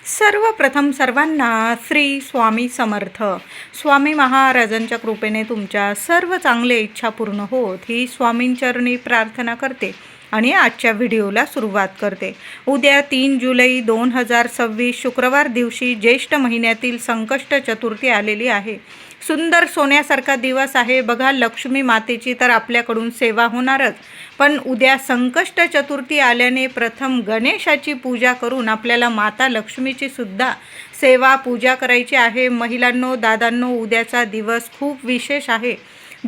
सर्वप्रथम सर्वांना श्री स्वामी समर्थ. स्वामी महाराजांच्या कृपेने तुमच्या सर्व चांगले इच्छा पूर्ण होत ही स्वामींचरणी प्रार्थना करते आणि आजच्या व्हिडिओला सुरुवात करते. उद्या 3 जुलै 2026 शुक्रवार दिवशी ज्येष्ठ महिन्यातील संकष्ट चतुर्थी आलेली आहे. सुंदर सोन्यासारखा दिवस आहे बघा. लक्ष्मी मातेची तर आपल्याकडून सेवा होणारच, पण उद्या संकष्ट चतुर्थी आल्याने प्रथम गणेशाची पूजा करून आपल्याला माता लक्ष्मीची सुद्धा सेवा पूजा करायची आहे. महिलांनो, दादांनो, उद्याचा दिवस खूप विशेष आहे.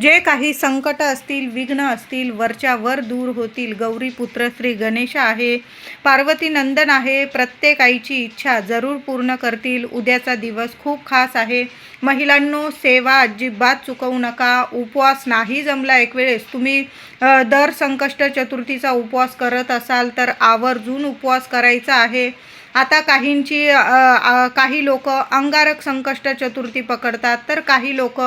जे काही संकट असतील, विघ्न असतील, वरच्या वर दूर होतील. गौरीपुत्र श्री गणेश आहे, पार्वती नंदन आहे. प्रत्येक आईची इच्छा जरूर पूर्ण करतील. उद्याचा दिवस खूप खास आहे. महिलांनो, सेवा अजिबात चुकवू नका. उपवास नाही जमला एक वेळेस, तुम्ही दर संकष्ट चतुर्थीचा उपवास करत असाल तर आवर्जून उपवास करायचा आहे. आता काही लोक अंगारक संकष्ट चतुर्थी पकडतात, तर काही लोक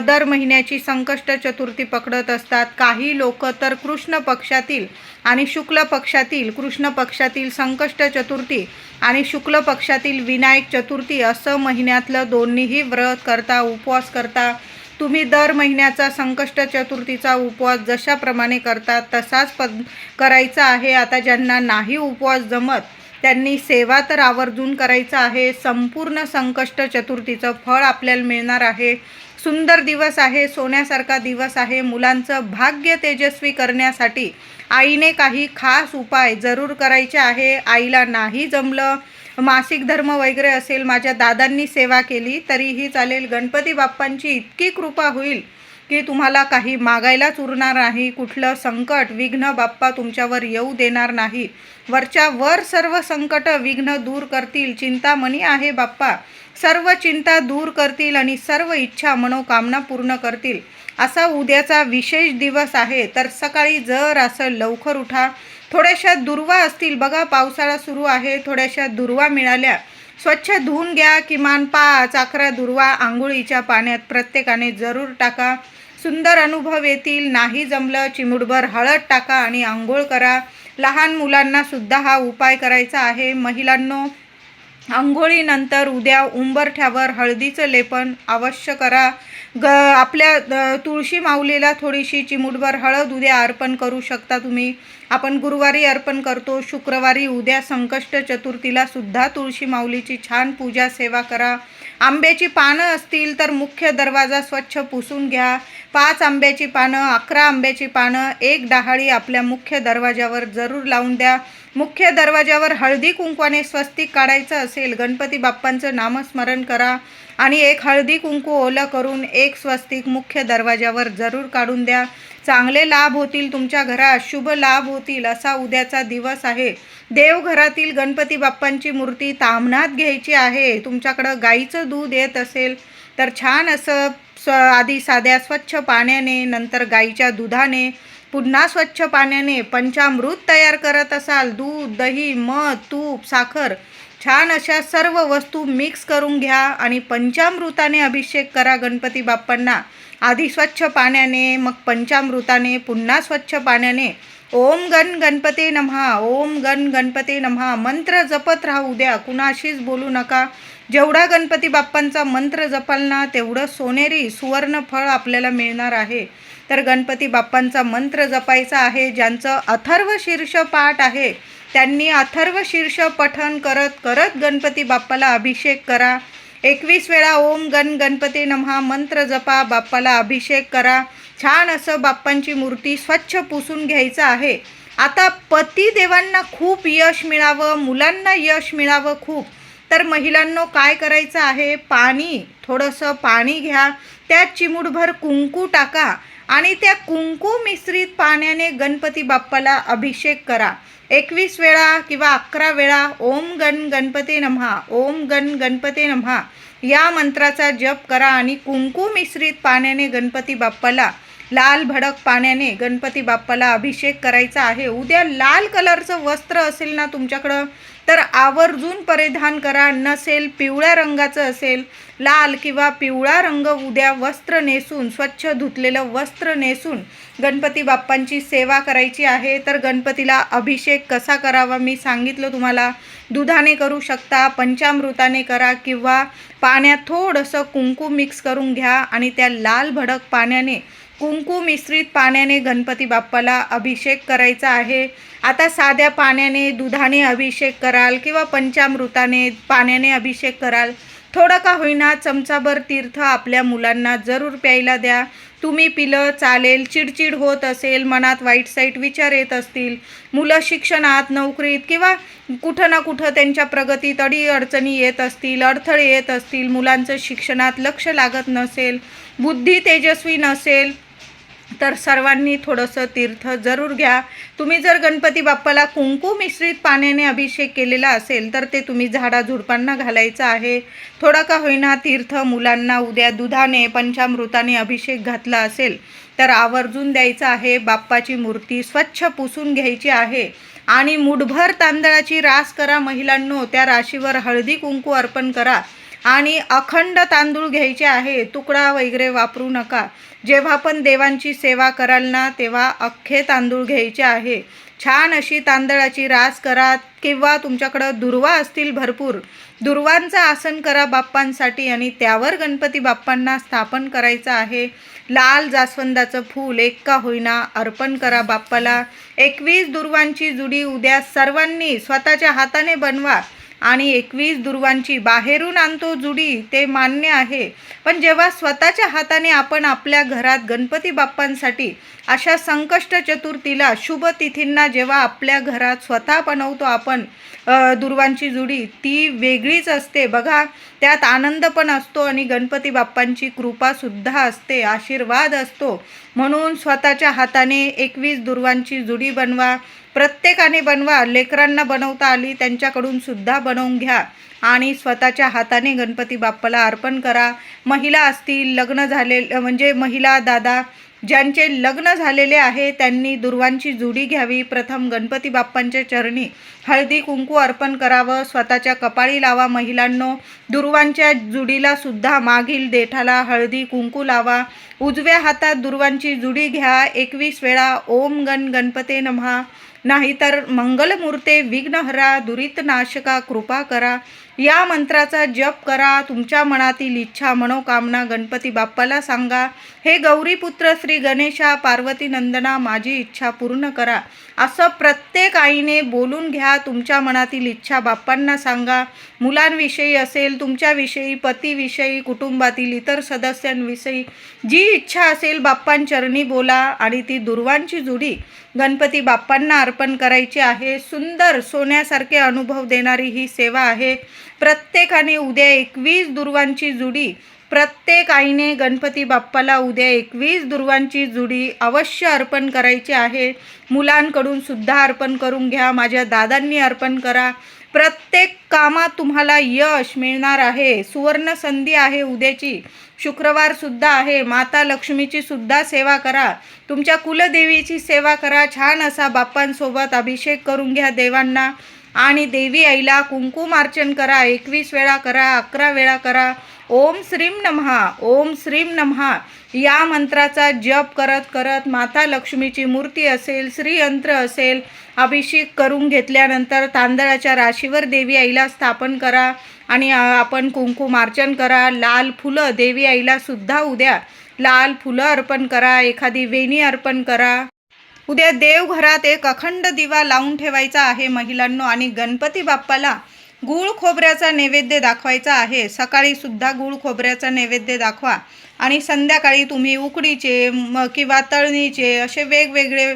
दर महिन्याची संकष्ट चतुर्थी पकडत असतात. काही लोक तर कृष्ण पक्षातील आणि शुक्ल पक्षातील, कृष्ण पक्षातील संकष्ट चतुर्थी आणि शुक्ल पक्षातील विनायक चतुर्थी असं महिन्यातलं दोन्हीही व्रत करता, उपवास करता. तुम्ही दर महिन्याचा संकष्ट चतुर्थीचा उपवास जशाप्रमाणे करतात तसाच करायचा आहे. आता ज्यांना नाही उपवास जमत त्यांनी सेवा तर आवर्जून करायचा आहे. संपूर्ण संकष्ट चतुर्थीचं फळ आपल्याला मिळणार आहे. सुंदर दिवस आहे, सोन्यासारखा दिवस आहे. मुलांचं भाग्य तेजस्वी करण्यासाठी आईने काही खास उपाय जरूर करायचे आहे. आईला नाही जमलं, मासिक धर्म वगैरे असेल, माझ्या दादांनी सेवा केली तरीही चालेल. गणपती बाप्पांची इतकी कृपा होईल की तुम्हाला काही मागायलाच उरणार नाही. कुठलं संकट, विघ्न बाप्पा तुमच्यावर येऊ देणार नाही. वरच्या वर सर्व संकट, विघ्न दूर करतील. चिंतामणी आहे बाप्पा, सर्व चिंता दूर करतील आणि सर्व इच्छा मनोकामना पूर्ण करतील. असा उद्याचा विशेष दिवस आहे. तर सकाळी जर असं लवकर उठा. थोड्याशा दुर्वा असतील बघा, पावसाळा सुरू आहे, थोड्याशा दुर्वा मिळाल्या, स्वच्छ धुवून घ्या. किमान 5-11 दुर्वा आंघोळीच्या पाण्यात प्रत्येकाने जरूर टाका. सुंदर अनुभव येतील. नाही जमलं, चिमूटभर हळद टाका आणि आंघोळ करा. लहान मुलांना सुद्धा हा उपाय करायचा आहे. महिलांनो, आंघोळीनंतर उद्या उंबरठ्यावर हळदीचं लेपन अवश्य करा. आपल्या तुळशी माऊलीला थोडीशी चिमूटभर हळद उद्या अर्पण करू शकता तुम्ही. आपण गुरुवारी अर्पण करतो, शुक्रवारी उद्या संकष्ट चतुर्थीला सुद्धा तुळशी माऊलीची छान पूजा सेवा करा. आंब्याची पानं असतील तर मुख्य दरवाजा स्वच्छ पुसून घ्या. 5 आंब्याची पानं, 11 आंब्याची पानं, 1 डहाळी आपल्या मुख्य दरवाजावर जरूर लावून द्या. मुख्य दरवाजावर हळदी कुंकवाने स्वस्तिक काढायचं असेल, गणपती बाप्पांचं नामस्मरण करा आणि 1 हळदी कुंकू ओलं करून 1 स्वस्तिक मुख्य दरवाजावर जरूर काढून द्या. चांगले लाभ होतील, तुमच्या घरात शुभ लाभ होतील असा उद्याचा दिवस आहे. देवघरातील गणपती बाप्पांची मूर्ती ताम्हणात घ्यायची आहे. तुमच्याकडं गाईचं दूध येत असेल तर छान असं आधी साध्या स्वच्छ पाण्याने, नंतर गाईच्या दुधाने, पुन्हा स्वच्छ पाण्याने पंचामृत तयार करत असाल, दूध, दही, मध, तूप, साखर, छान अशा सर्व वस्तू मिक्स करून घ्या आणि पंचामृताने अभिषेक करा गणपती बाप्पांना. आधी स्वच्छ पाण्याने, मग पंचामृताने, पुन्हा स्वच्छ पाण्याने. ओम गण गणपते नमः, ओम गण गणपते नमः मंत्र जपत राहा. उद्या कुणाशीच बोलू नका. जेवढा गणपती बाप्पांचा मंत्र जपाल ना तेवढं सोनेरी सुवर्ण फळ आपल्याला मिळणार आहे. तर गणपती बाप्पांचा मंत्र जपायचा आहे. ज्यांचं अथर्व शीर्ष पाठ आहे त्यांनी अथर्व शीर्ष पठण करत करत गणपती बाप्पाला अभिषेक करा. 21 वेळा ओम गण गणपती नमः मंत्र जपा, बाप्पाला अभिषेक करा. छान असं बाप्पांची मूर्ती स्वच्छ पुसून घ्यायचं आहे. आता पतिदेवांना खूप यश मिळावं, मुलांना यश मिळावं खूप, तर महिलांनो काय करायचं आहे, थोडंसं पाणी घ्या, त्यात चिमूटभर कुंकू टाका आणि त्या कुंकू मिश्रित पाण्याने गणपती बाप्पाला अभिषेक करा. 21 वेळा किंवा 11 वेळा ओम गण गणपते नमः, ओम गण गणपते नमः या मंत्राचा जप करा आणि कुंकू मिश्रित पाण्याने गणपती बाप्पाला, लाल भडक पाण्याने गणपती बाप्पाला अभिषेक करायचा आहे. उद्या लाल कलरचं वस्त्र असेल ना तुमच्याकडं तर आवर्जून परिधान करा. नसेल पिवळ्या रंगाचं असेल, लाल किंवा पिवळा रंग उद्या वस्त्र नेसून, स्वच्छ धुतलेलं वस्त्र नेसून गणपती बाप्पांची सेवा करायची आहे. तर गणपतीला अभिषेक कसा करावा मी सांगितलं तुम्हाला. दुधाने करू शकता, पंचामृताने करा किंवा पाण्यात थोडंसं कुंकू मिक्स करून घ्या आणि त्या लाल भडक पाण्याने, कुंकू मिश्रित पाण्याने गणपती बाप्पाला अभिषेक करायचा आहे. आता साध्या पाण्याने, दुधाने अभिषेक कराल किंवा पंचामृताने पाण्याने अभिषेक कराल, थोडं का होईना चमचाभर तीर्थ आपल्या मुलांना जरूर प्यायला द्या. तुम्ही पिलं चालेल. चिडचिड होत असेल, मनात वाईट साईट विचार येत असतील, मुलं शिक्षणात, नोकरीत किंवा कुठं ना कुठं त्यांच्या प्रगतीत अडचणी येत असतील, अडथळे येत असतील, मुलांचं शिक्षणात लक्ष लागत नसेल, बुद्धी तेजस्वी नसेल, तर सर्वांनी थोडंसं तीर्थ जरूर घ्या. तुम्ही जर गणपती बाप्पाला कुंकू मिश्रित पाण्याने अभिषेक केलेला असेल तर ते तुम्ही झाडाझुडपांना घालायचं आहे. थोडा का होईना तीर्थ मुलांना उद्या दुधाने, पंचामृताने अभिषेक घातला असेल तर आवर्जून द्यायचं आहे. बाप्पाची मूर्ती स्वच्छ पुसून घ्यायची आहे आणि मुठभर तांदळाची रास करा महिलांनो. त्या राशीवर हळदी कुंकू अर्पण करा आणि अखंड तांदूळ घ्यायचे आहे. तुकडा वगैरे वापरू नका. जेव्हा पण देवांची सेवा कराल ना तेव्हा अख्खे तांदूळ घ्यायचे आहे. छान अशी तांदळाची रास करा किंवा तुमच्याकडं दुर्वा असतील भरपूर, दुर्वांचं आसन करा बाप्पांसाठी आणि त्यावर गणपती बाप्पांना स्थापन करायचं आहे. लाल जास्वंदाचं फूल एक का होईना अर्पण करा बाप्पाला. 21 दुर्वांची जुडी उद्या सर्वांनी स्वतःच्या हाताने बनवा आणि 21 दुर्वांची बाहेरून आणतो जुडी ते मान्य आहे, पण जेव्हा स्वतःच्या हाताने आपण आपल्या घरात गणपती बाप्पांसाठी अशा संकष्ट चतुर्थीला, शुभ तिथींना जेव्हा आपल्या घरात स्वतः बनवतो आपण दुर्वांची जुडी, ती वेगळीच असते बघा. त्यात आनंद पण असतो आणि गणपती बाप्पांची कृपासुद्धा असते, आशीर्वाद असतो. म्हणून स्वतःच्या हाताने 21 दुर्वांची जुडी बनवा. प्रत्येकाने बनवा. लेकरांना बनवता आली त्यांच्याकडून सुद्धा बनवून घ्या आणि स्वतःच्या हाताने गणपती बाप्पाला अर्पण करा. महिला असतील, लग्न झालेले म्हणजे महिला दादा ज्यांचे लग्न झालेले आहे त्यांनी दुर्वांची जुडी घ्यावी. प्रथम गणपती बाप्पांच्या चरणी हळदी कुंकू अर्पण करावं. स्वतःच्या कपाळी लावा महिलांनो. दुर्वांच्या जुडीला सुद्धा मागील देठाला हळदी कुंकू लावा. उजव्या हातात दुर्वांची जुडी घ्या. 21 वेळा ओम गण गणपते नमः, नाहीतर मंगलमूर्ते विघ्नहरा दुरित नाशका कृपा करा या मंत्राचा जप करा. तुमच्या मनातील इच्छा, मनोकामना गणपती बाप्पाला सांगा. हे गौरीपुत्र श्री गणेशा, पार्वती नंदना, माझी इच्छा पूर्ण करा असं प्रत्येक आईने बोलून घ्या. तुमच्या मनातील इच्छा बाप्पांना सांगा. मुलांविषयी असेल, तुमच्याविषयी, पतीविषयी, कुटुंबातील इतर सदस्यांविषयी जी इच्छा असेल बाप्पांचरणी बोला आणि ती दुर्वांची जुडी गणपती बाप्पांना अर्पण करायची आहे. सुंदर सोन्यासारखे अनुभव देणारी ही सेवा आहे. प्रत्येकाने उद्या 21 दुर्वांची जुडी, प्रत्येक आईने गणपती बाप्पाला उद्या 21 दुर्वांची जुडी अवश्य अर्पण करायची आहे. मुलांकडून सुद्धा अर्पण करून घ्या. माझ्या दादांनी अर्पण करा. प्रत्येक कामात तुम्हाला यश मिळणार आहे. सुवर्ण संधी आहे उद्याची. शुक्रवार सुद्धा आहे. माता लक्ष्मीची सुद्धा सेवा करा. तुमच्या कुलदेवीची सेवा करा. छान असा बाप्पांसोबत अभिषेक करून घ्या देवांना आणि देवी आईला कुंकुमार्चन करा. 21 वेळा करा, 11 वेळा करा. ओम श्रीम नमः, ओम श्रीम नमः या मंत्राचा जप करत करत माता लक्ष्मीची मूर्ती असेल, श्रीयंत्र असेल, अभिषेक करून घेतल्यानंतर तांदळाच्या राशीवर देवी आईला स्थापन करा आणि आपण कुंकुमार्चन करा. लाल फुलं देवी आईला सुद्धा उद्या लाल फुलं अर्पण करा. एखादी वेणी अर्पण करा. उद्या देवघरात एक अखंड दिवा लावून ठेवायचा आहे महिलांनो आणि गणपती बाप्पाला गूळ खोबऱ्याचा नैवेद्य दाखवायचा आहे. सकाळी सुद्धा गूळ खोबऱ्याचा नैवेद्य दाखवा आणि संध्याकाळी तुम्ही उकडीचे किंवा तळणीचे असे वेगवेगळे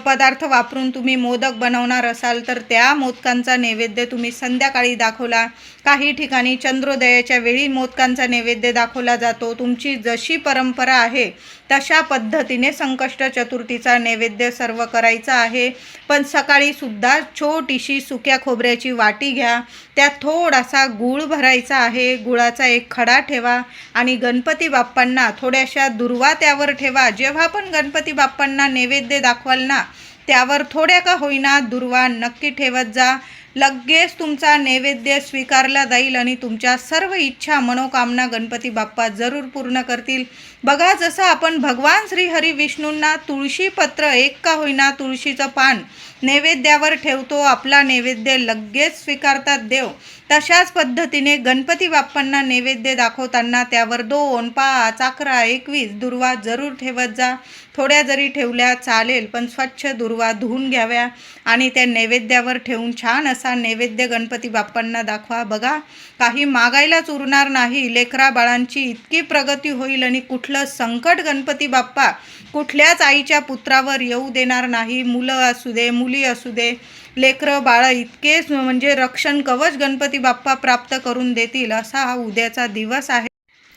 पदार्थ वापरून तुम्ही मोदक बनवणार असाल तर त्या मोदकांचा नैवेद्य तुम्ही संध्याकाळी दाखवला. काही ठिकाणी चंद्रोदयाच्या वेळी मोदकांचा नैवेद्य दाखवला जातो. तुमची जशी परंपरा आहे तशा पद्धतीने संकष्ट चतुर्थीचा नैवेद्य सर्व करायचा आहे. पण सकाळी सुद्धा छोटीशी सुक्या खोबऱ्याची वाटी घ्या. त्यात थोडासा गूळ भरायचा आहे. गुळाचा एक खडा ठेवा आणि गणपती बाप्पांना थोड्याशा दुर्वा त्यावर ठेवा. जेव्हा पण गणपती बाप्पांना नैवेद्य दाखवाल ना त्यावर थोड्या का होईना दुर्वा नक्की ठेवत जा. लगेच तुमचा नैवेद्य स्वीकारला जाईल आणि तुमच्या सर्व इच्छा मनोकामना गणपती बाप्पा जरूर पूर्ण करतील. बघा, जसं आपण भगवान श्री हरी विष्णूंना तुळशी पत्र एक का होईना तुळशीचं पान नैवेद्यावर ठेवतो, आपला नैवेद्य लगेच स्वीकारतात देव. तशाच पद्धतीने गणपती बाप्पांना नैवेद्य दाखवताना त्यावर 2, 5, 11, 21 दुर्वा जरूर ठेवत जा. थोड्या जरी ठेवल्या चालेल, पण स्वच्छ दुर्वा धुवून घ्याव्या आणि त्या नैवेद्यावर ठेवून छान असा नैवेद्य गणपती बाप्पांना दाखवा. बघा, काही मागायलाच उरणार नाही. लेकरा बाळांची इतकी प्रगती होईल आणि कुठलं संकट गणपती बाप्पा कुठल्याच आईच्या पुत्रावर येऊ देणार नाही. मुलं असू दे, मुली असू दे, लेकरं बाळं इतकेच म्हणजे रक्षण कवच गणपती बाप्पा प्राप्त करून देतील. असा हा उद्याचा दिवस आहे.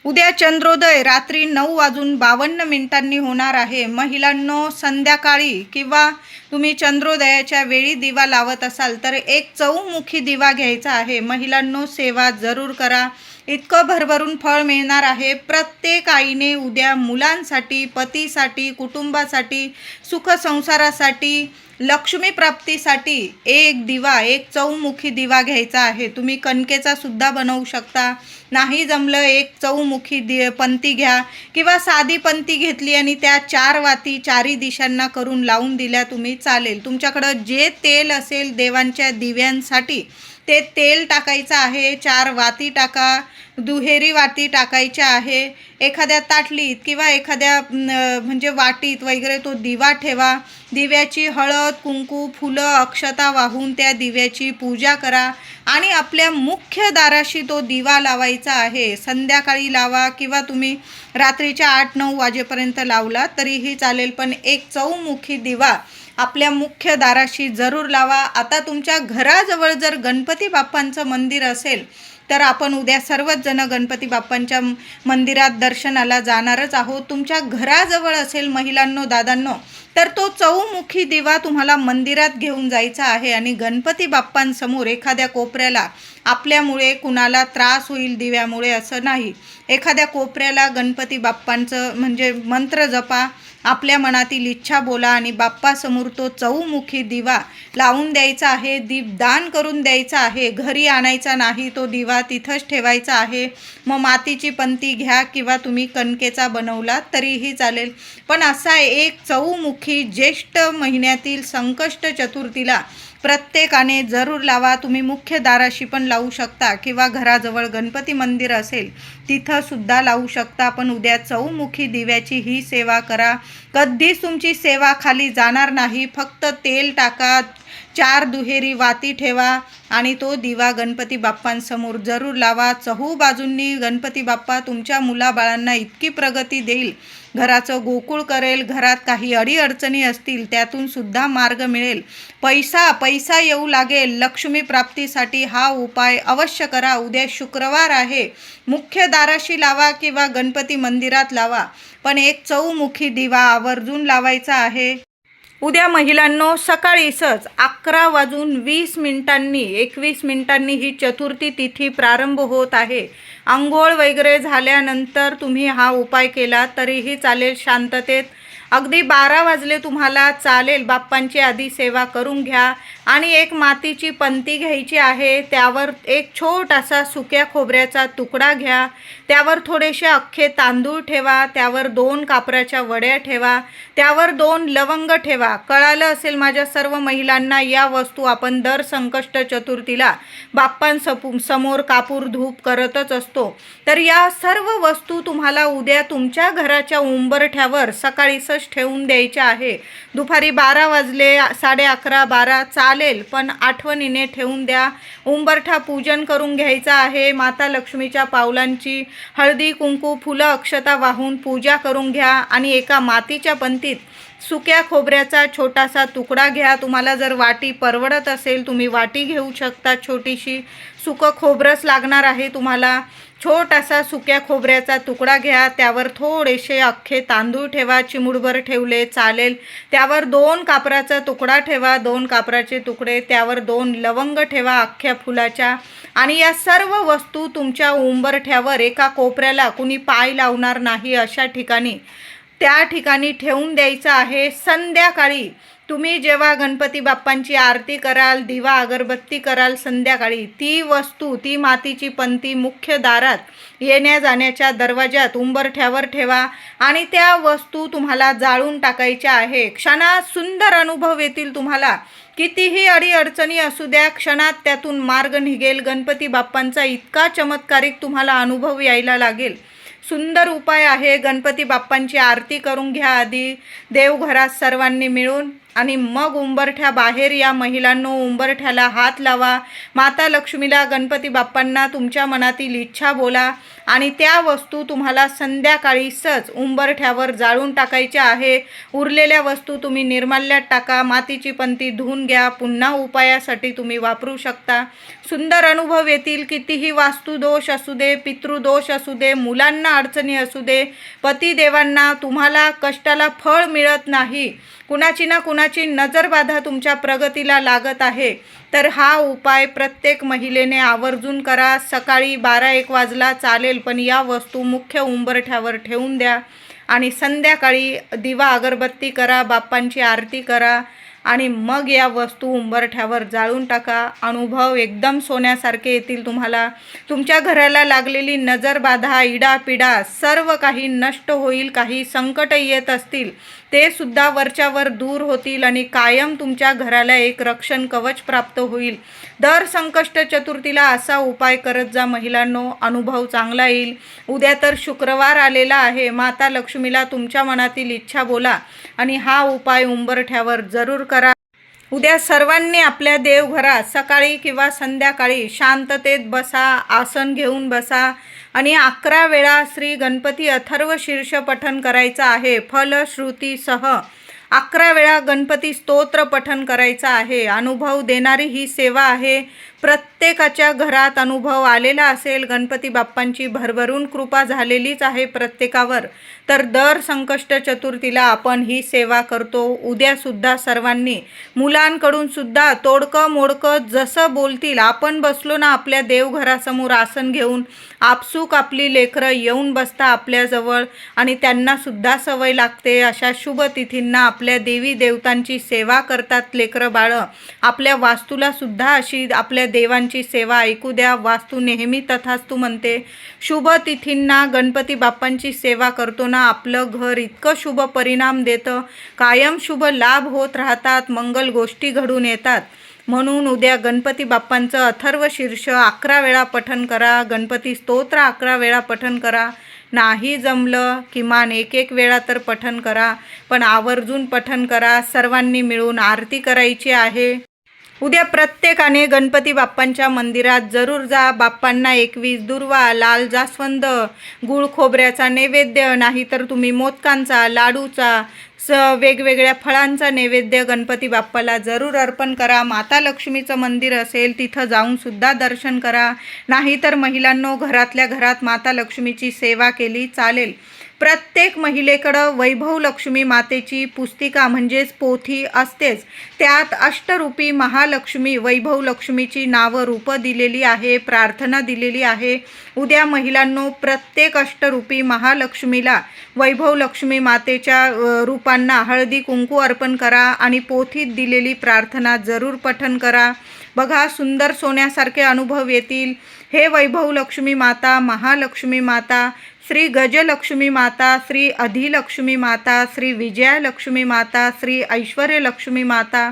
उद्या चंद्रोदय रात्री 9:52 होणार आहे. महिलांनो, संध्याकाळी किंवा तुम्ही चंद्रोदयाच्या वेळी दिवा लावत असाल तर एक चौमुखी दिवा घ्यायचा आहे. महिलांनो, सेवा जरूर करा, इतकं भरभरून फळ मिळणार आहे. प्रत्येक आईने उद्या मुलांसाठी, पतीसाठी, कुटुंबासाठी, सुखसंसारासाठी, लक्ष्मी प्राप्तीसाठी एक दिवा, एक चौमुखी दिवा घ्यायचा आहे. तुम्ही कणकेचा सुद्धा बनवू शकता. नाही जमलं, एक चौमुखी पंती घ्या किंवा साधी पंती घेतली आणि त्या 4 वाती 4ही दिशांना करून लावून दिल्या तुम्ही, चालेल. तुमच्याकडं जे तेल असेल देवांच्या दिव्यांसाठी ते तेल टाकायचं आहे. 4 वाती टाका, दुहेरी वाती टाकायच्या आहे. एखाद्या ताटलीत किंवा एखाद्या म्हणजे वाटीत वगैरे तो दिवा ठेवा. दिव्याची हळद, कुंकू, फुलं, अक्षता वाहून त्या दिव्याची पूजा करा आणि आपल्या मुख्य दाराशी तो दिवा लावायचा आहे. संध्याकाळी लावा किंवा तुम्ही रात्रीच्या 8-9 वाजेपर्यंत लावला तरीही चालेल, पण एक चौमुखी दिवा आपल्या मुख्य दाराशी जरूर लावा. आता तुमच्या घराजवळ जर गणपती बाप्पांचं मंदिर असेल तर आपण उद्या सर्वच जण गणपती बाप्पांच्या मंदिरात दर्शनाला जाणारच आहोत. तुमच्या घराजवळ असेल महिलांनो, दादांनो, तर तो चौमुखी दिवा तुम्हाला मंदिरात घेऊन जायचा आहे आणि गणपती बाप्पांसमोर एखाद्या कोपऱ्याला, आपल्यामुळे कुणाला त्रास होईल दिव्यामुळे असं नाही, एखाद्या कोपऱ्याला गणपती बाप्पांचं म्हणजे मंत्र जपा, आपल्या मनातील इच्छा बोला आणि बाप्पासमोर तो चौमुखी दिवा लावून द्यायचा आहे. दीपदान करून द्यायचा आहे. घरी आणायचा नाही, तो दिवा तिथंच ठेवायचा आहे. मग मातीची पंती घ्या किंवा तुम्ही कणकेचा बनवला तरीही चालेल, पण असा एक चौमुखी ज्येष्ठ महिन्यातील संकष्ट चतुर्थीला प्रत्येकाने जरूर लावा. तुम्ही मुख्य दाराशी पण लावू शकता किंवा घराजवळ गणपती मंदिर असेल तिथं सुद्धा लावू शकता, पण उद्या चौमुखी दिव्याची ही सेवा करा. कधीच तुमची सेवा खाली जाणार नाही. फक्त तेल टाका, 4 दुहेरी वाती ठेवा आणि तो दिवा गणपती बाप्पांसमोर जरूर लावा. चहूबाजूंनी गणपती बाप्पा तुमच्या मुलाबाळांना इतकी प्रगती देईल, घराचं गोकुळ करेल. घरात काही अडीअडचणी असतील त्यातून सुद्धा मार्ग मिळेल. पैसा येऊ लागेल. लक्ष्मी प्राप्तीसाठी हा उपाय अवश्य करा. उद्या शुक्रवार आहे. मुख्य दाराशी लावा किंवा गणपती मंदिरात लावा, पण एक चौमुखी दिवा आवर्जून लावायचा आहे. उद्या महिलांनो, सकाळीच 11:20 21 मिनिटांनी ही चतुर्थी तिथी प्रारंभ होत आहे. आंघोळ वगैरे झाल्यानंतर तुम्ही हा उपाय केला तरीही चालेल, शांततेत. अगदी 12 वाजले तुम्हाला चालेल. बाप्पांची आधी सेवा करून घ्या आणि एक मातीची पंती घ्यायची आहे. त्यावर एक छोटासा सुक्या खोबऱ्याचा तुकडा घ्या. त्यावर थोडेसे अख्खे तांदूळ ठेवा. त्यावर 2 कापराच्या वड्या ठेवा. त्यावर 2 लवंग ठेवा. कळालं असेल माझ्या सर्व महिलांना, या वस्तू आपण दर संकष्ट चतुर्थीला बाप्पांसमोर कापूर धूप करतच असतो. तर या सर्व वस्तू तुम्हाला उद्या तुमच्या घराच्या उंबरठ्यावर सकाळीच ठेवून द्यायच्या आहे. दुपारी 12 वाजले, 11:30, 12 चालेल, पण आठवणीने ठेवून द्या. उंबरठा पूजन करून घ्यायचा आहे. माता लक्ष्मीच्या पावलांची हळदी, कुंकू, फुलं, अक्षता वाहून पूजा करून घ्या आणि एका मातीच्या पंतीत सुक्या खोबऱ्याचा छोटासा तुकडा घ्या. तुम्हाला जर वाटी परवडत असेल तुम्ही वाटी घेऊ शकता. छोटीशी सुकं खोबरंच लागणार आहे तुम्हाला. छोटासा सुक्या खोबऱ्याचा तुकडा घ्या. त्यावर थोडेसे अख्खे तांदूळ ठेवा. चिमूटभर ठेवले चालेल. त्यावर 2 कापराचा तुकडा ठेवा. 2 कापराचे तुकडे. त्यावर 2 लवंग ठेवा अख्ख्या फुलाच्या. आणि या सर्व वस्तू तुमच्या उंबरठ्यावर एका कोपऱ्याला कुणी पाय लावणार नाही अशा ठिकाणी त्या ठिकाणी ठेवून द्यायचं आहे. संध्याकाळी तुम्ही जेव्हा गणपती बाप्पांची आरती कराल, दिवा अगरबत्ती कराल, संध्याकाळी ती वस्तू, ती मातीची पंती मुख्य दारात येण्या जाण्याच्या दरवाजात उंबरठ्यावर ठेवा आणि त्या वस्तू तुम्हाला जाळून टाकायच्या आहे. क्षणात सुंदर अनुभव येतील तुम्हाला. कितीही अडीअडचणी असू द्या, क्षणात त्यातून मार्ग निघेल. गणपती बाप्पांचा इतका चमत्कारिक तुम्हाला अनुभव यायला लागेल. सुंदर उपाय आहे. गणपती बाप्पांची आरती करून घ्या आधी देवघरात सर्वांनी मिळून, आणि मग उंबरठ्या बाहेर या. महिलांनो, उंबरठ्याला हात लावा. माता लक्ष्मीला, गणपती बाप्पांना तुमच्या मनातील इच्छा बोला आणि त्या वस्तू तुम्हाला संध्याकाळी सहज उंबरठ्यावर जाळून टाकायच्या आहे. उरलेल्या वस्तू तुम्ही निर्माल्यात टाका. मातीची पंती धुवून घ्या. पुन्हा उपायासाठी तुम्ही वापरू शकता. सुंदर अनुभव येतील. कितीही वास्तुदोष असू दे, पितृदोष असू दे, मुलांना अडचणी असू दे, पतिदेवांना तुम्हाला कष्टाला फळ मिळत नाही, कुणाची ना कुणाची नजरबाधा तुमच्या प्रगतीला लागत आहे, तर हा उपाय प्रत्येक महिलेने आवर्जून करा. सकाळी 12-1 वाजला चालेल, पण या वस्तू मुख्य उंबरठ्यावर ठेवून द्या आणि संध्याकाळी दिवा अगरबत्ती करा, बाप्पांची आरती करा आणि मग या वस्तू उंबरठ्यावर जाळून टाका. अनुभव एकदम सोन्यासारखे येतील तुम्हाला. तुमच्या घराला लागलेली नजरबाधा, इडापिडा सर्व काही नष्ट होईल. काही संकट येत असतील ते सुद्धा वरच्यावर दूर होतील आणि कायम तुमच्या घराला एक रक्षण कवच प्राप्त होईल. दर संकष्ट चतुर्थीला असा उपाय करत जा महिलांनो, अनुभव चांगला येईल. उद्या तर शुक्रवार आलेला आहे. माता लक्ष्मीला तुमच्या मनातील इच्छा बोला आणि हा उपाय उंबरठ्यावर जरूर करा. उद्या सर्वांनी आपल्या देवघरात सकाळी किंवा संध्याकाळी शांततेत बसा, आसन घेऊन बसा आणि 11 वेळा श्री गणपती अथर्व शीर्ष पठण करायचं आहे. फलश्रुतीसह 11 वेळा गणपती स्तोत्र पठण करायचं आहे. अनुभव देणारी ही सेवा आहे. प्रत्येकाच्या घरात अनुभव आलेला असेल. गणपती बाप्पांची भरभरून कृपा झालेलीच आहे प्रत्येकावर. तर दर संकष्ट चतुर्थीला आपण ही सेवा करतो. उद्यासुद्धा सर्वांनी मुलांकडून सुद्धा तोडकं मोडकं जसं बोलतील, आपण बसलो ना आपल्या देवघरासमोर आसन घेऊन, आपसूक आपली लेकरं येऊन बसता आपल्याजवळ आणि त्यांनासुद्धा सवय लागते. अशा शुभ तिथींना आपल्या देवी देवतांची सेवा करतात लेकरं बाळं. आपल्या वास्तूला सुद्धा अशी आपल्या देवांची सेवा ऐकू द्या. वास्तू नेहमी तथास्तु म्हणते. शुभ तिथींना गणपती बाप्पांची सेवा करतो ना, आपलं घर इतकं शुभ परिणाम देतं. कायम शुभ लाभ होत राहतात. मंगल गोष्टी घडून येतात. म्हणून उद्या गणपती बाप्पांचं अथर्व शीर्ष 11 वेळा पठण करा. गणपती स्तोत्र 11 वेळा पठण करा. नाही जमलं किमान 1-1 वेळा तर पठण करा, पण आवर्जून पठण करा. सर्वांनी मिळून आरती करायची आहे. उद्या प्रत्येकाने गणपती बाप्पांच्या मंदिरात जरूर जा. बाप्पांना 21 दुर्वा, लाल जास्वंद, गुळ खोबऱ्याचा नैवेद्य, नाहीतर तुम्ही मोदकांचा, लाडूचा, वेगवेगळ्या फळांचा नैवेद्य गणपती बाप्पाला जरूर अर्पण करा. माता लक्ष्मीचं मंदिर असेल तिथं जाऊन सुद्धा दर्शन करा. नाहीतर महिलांनो, घरातल्या घरात माता लक्ष्मीची सेवा केली चालेल. प्रत्येक महिलेकडं वैभव लक्ष्मी मातेची पुस्तिका म्हणजेच पोथी असतेच. त्यात अष्टरूपी महालक्ष्मी, वैभव लक्ष्मीची नावं, रूपं दिलेली आहे, प्रार्थना दिलेली आहे. उद्या महिलांनो, प्रत्येक अष्टरूपी महालक्ष्मीला, वैभव लक्ष्मी मातेच्या रूपांना हळदी कुंकू अर्पण करा आणि पोथीत दिलेली प्रार्थना जरूर पठण करा. बघा, सुंदर सोन्यासारखे अनुभव येतील. हे वैभव लक्ष्मी माता, महालक्ष्मी माता, श्री गजलक्ष्मी माता, श्री अधिलक्ष्मी माता, श्री विजयालक्ष्मी माता, श्री ऐश्वर्यलक्ष्मी माता,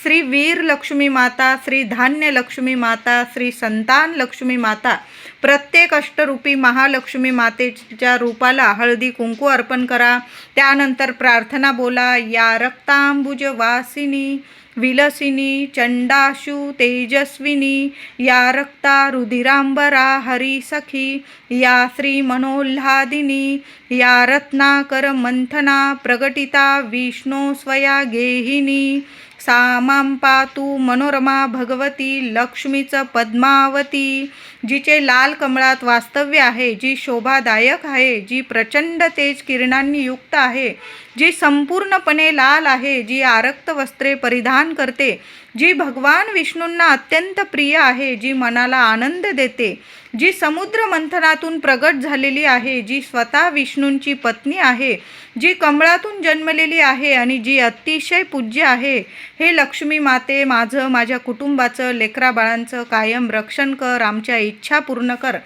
श्री वीर लक्ष्मी माता, श्री धान्य लक्ष्मी माता, श्री संतान लक्ष्मी माता, प्रत्येक अष्टरूपी महालक्ष्मी मातेच्या रूपाला हळदी कुंकू अर्पण करा. त्यानंतर प्रार्थना बोला. या रक्तांबुज वासिनी विलसिनी चंडाशु तेजस्विनी, या रक्ता रुधिरांबरा हरी सखी, या श्री मनोल्हादिनी, या रत्नाकर मंथना प्रगटिता विष्णू स्वया गेहिनी, सामां पातु मनोरमा भगवती लक्ष्मीचं पद्मावती, जिचे लाल कमळात वास्तव्य आहे, जी शोभादायक आहे, जी प्रचंड तेज किरणांनी युक्त आहे, जी संपूर्णपणे लाल आहे, जी आरक्त वस्त्रे परिधान करते, जी भगवान विष्णूंना अत्यंत प्रिय आहे, जी मनाला आनंद देते, जी समुद्र मंथनातून प्रगट झालेली आहे, जी स्वतः विष्णूंची पत्नी आहे, जी कमळातून जन्मलेली आहे आणि जी अतिशय पूज्य आहे. हे लक्ष्मी माते, माझं, माझ्या कुटुंबाचं, लेकराबाळांचं कायम रक्षण कर, आमच्या इच्छा पूर्ण कर.